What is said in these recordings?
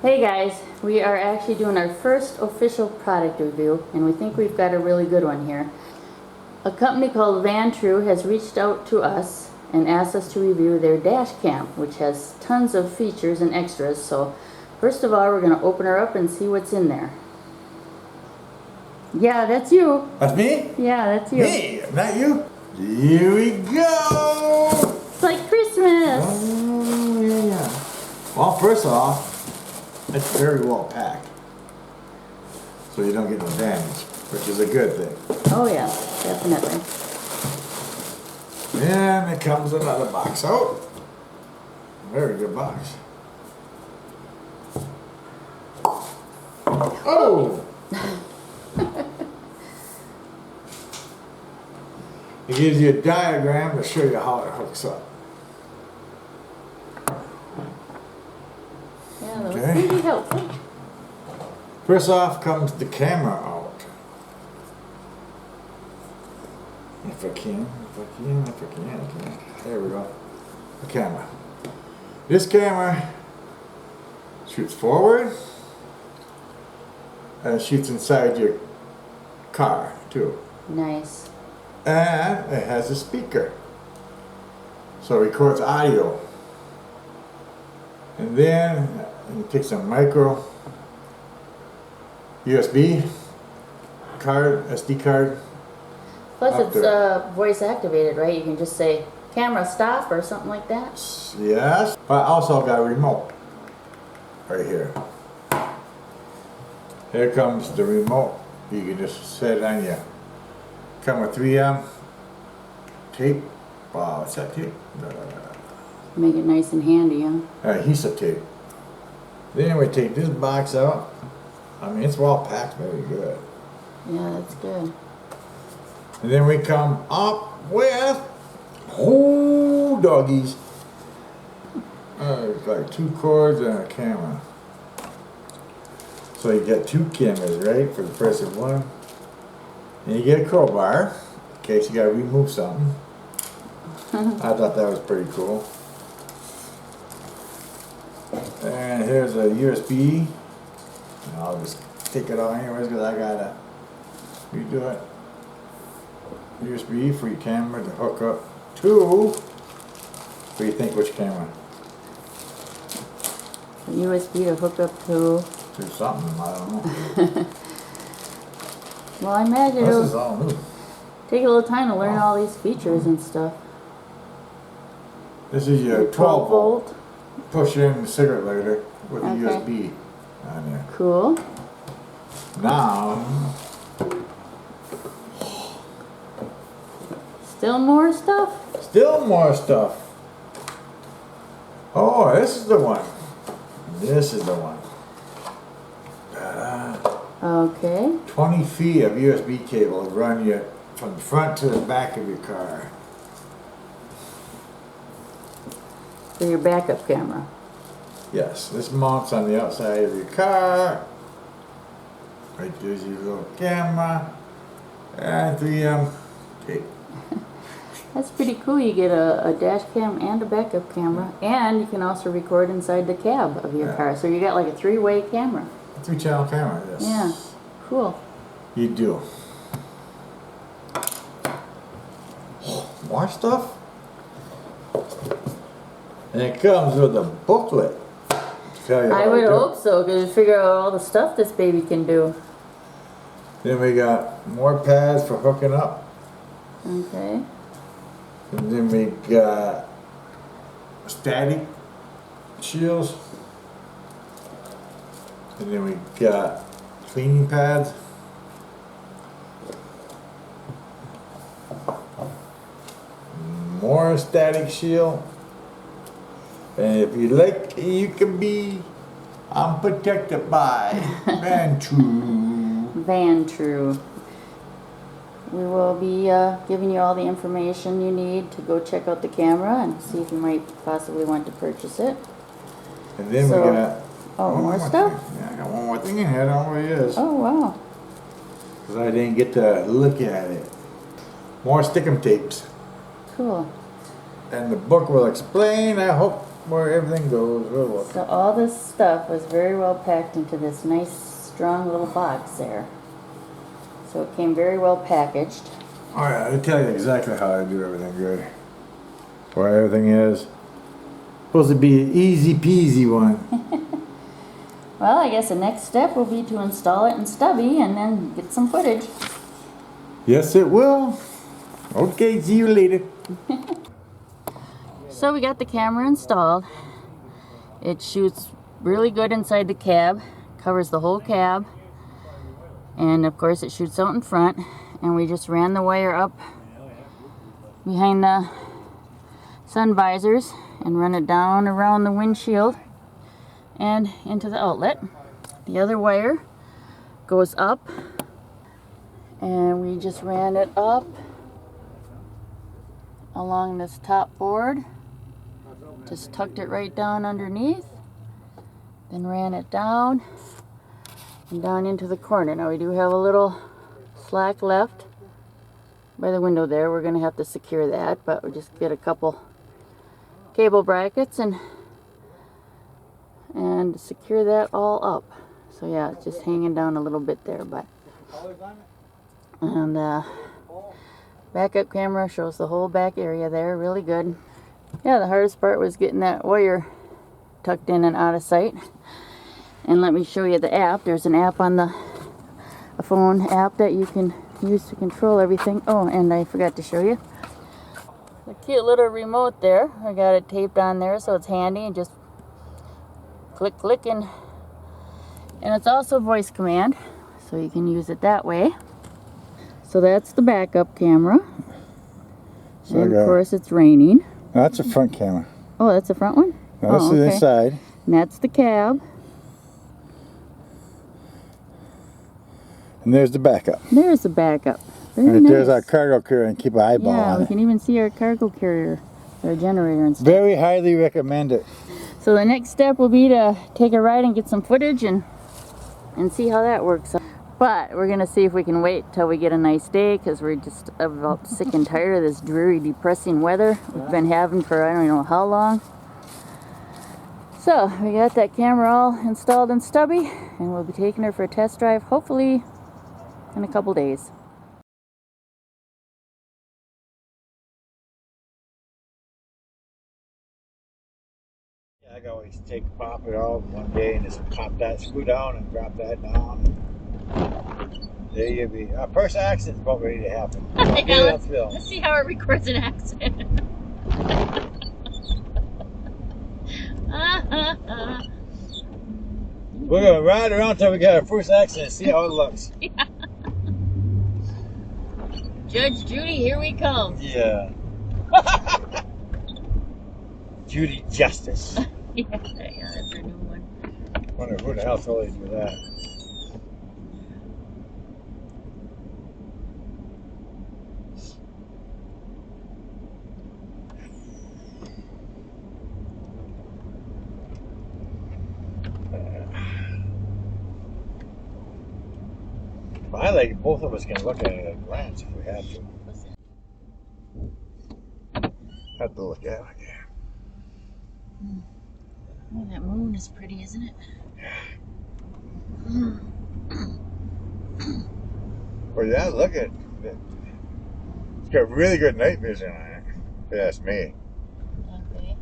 Hey guys, we are actually doing our first official product review, and we think we've got a really good one here. A company called VanTrue has reached out to us and asked us to review their dash cam, which has tons of features and extras. So first of all, we're going to open her up and see what's in there. Yeah, that's you. That's me? Yeah, that's you. Me, not you. Here we go. It's like Christmas. Oh, yeah. Well, first off, it's very well packed, so you don't get no damage, which is a good thing. Oh yeah, definitely. And it comes another box out. Very good box. Oh! It gives you a diagram to show you how it hooks up. Yeah, that was Okay. pretty helpful. First off comes the camera out. If I can. There we go. The camera. This camera shoots forward and shoots inside your car too. Nice. And it has a speaker, so it records audio. And then you take some micro USB card, SD card. Plus it's voice activated, right? You can just say camera stop or something like that. Yes, but I also got a remote right here. Here comes the remote. You can just set it on your. Come with 3M tape. Wow, what's that tape? Make it nice and handy, huh? Adhesive tape. Then we take this box out. I mean, it's well packed, very good. Yeah, that's good. And then we come up with, oh doggies. It's like 2 cords and a camera. So you get 2 cameras, right, for the price of 1. And you get a crowbar in case you gotta remove something. I thought that was pretty cool. And here's a USB. And I'll just take it out anyways because I gotta redo it. USB for your camera to hook up to. What do you think, which camera? A USB to hook up to. To something, I don't know. Well, I imagine This it'll is all new. take a little time to learn all these features and stuff. This is your 12 volt push-in cigarette lighter with a Okay. USB on there. Cool. Now, Still more stuff? still more stuff. Oh, this is the one. This is the one. Okay. 20 feet of USB cable to run you from the front to the back of your car. For your backup camera. Yes, this mounts on the outside of your car. Right there's your little camera. And 3M tape. That's pretty cool. You get a dash cam and a backup camera, and you can also record inside the cab of your car. So you got like a 3-way camera. 3-channel camera, yes. Yeah, cool. You do. More stuff? And it comes with a booklet. To tell you I how would to do it. hope so, because you figure out all the stuff this baby can do. Then we got more pads for hooking up. Okay. And then we got static shields. And then we got cleaning pads. More static shield. And if you like, you can be unprotected by VanTrue. VanTrue. We will be giving you all the information you need to go check out the camera and see if you might possibly want to purchase it. And then So, we got more stuff? thing. Yeah, I got one more thing in here. I don't know what it is. Oh, wow. Because I didn't get to look at it. More stick 'em tapes. Cool. And the book will explain, I hope, where everything goes. We'll look. So all this stuff was very well packed into this nice, strong little box there. So it came very well packaged. Alright, I'll tell you exactly how to do everything good. Where everything is. Supposed to be an easy peasy one. Well, I guess the next step will be to install it in Stubby and then get some footage. Yes, it will. Okay, see you later. So we got the camera installed. It shoots really good inside the cab, covers the whole cab, and of course it shoots out in front. And we just ran the wire up behind the sun visors and run it down around the windshield and into the outlet. The other wire goes up, and we just ran it up along this top board, just tucked it right down underneath, then ran it down and down into the corner. Now we do have a little slack left by the window there. We're going to have to secure that, but we'll just get a couple cable brackets and secure that all up. So yeah, it's just hanging down a little bit there, but and backup camera shows the whole back area there really good. Yeah, the hardest part was getting that wire tucked in and out of sight. And let me show you the app. There's an app on a phone app that you can use to control everything. Oh, and I forgot to show you the cute little remote there. I got it taped on there so it's handy, and just click and it's also voice command, so you can use it that way. So that's the backup camera. And of course it's raining. That's a front camera. Oh, that's the front one? No, this is the inside. And that's the cab. And there's the backup. There's the backup. Very And nice. there's our cargo carrier, and keep an eyeball Yeah, on we it. can even see our cargo carrier, our generator and stuff. Very highly recommend it. So the next step will be to take a ride and get some footage and see how that works. But we're going to see if we can wait till we get a nice day, because we're just about sick and tired of this dreary, depressing weather we've been having for I don't know how long. So we got that camera all installed in Stubby, and we'll be taking her for a test drive hopefully in a couple days. I can always pop it all one day and just pop that screw down and drop that down. There you be. Our first accident's about ready to happen. Yeah, let's see how it records an accident. We're gonna ride around till we get our first accident and see how it looks. Yeah. Judge Judy, here we come. Yeah. Judy Justice. Yeah, that's our new one. Wonder who the hell told you to do that. I like both of us can look at it at a glance if we have to. Have to look at it. Oh, that moon is pretty, isn't it? Well, yeah, look at it. It's got really good night vision on it. If you ask me. Okay.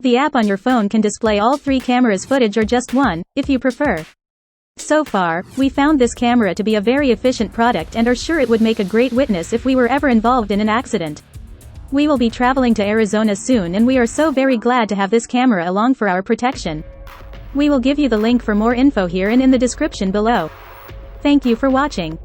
The app on your phone can display all 3 cameras' footage or just one, if you prefer. So far, we found this camera to be a very efficient product and are sure it would make a great witness if we were ever involved in an accident. We will be traveling to Arizona soon, and we are so very glad to have this camera along for our protection. We will give you the link for more info here and in the description below. Thank you for watching.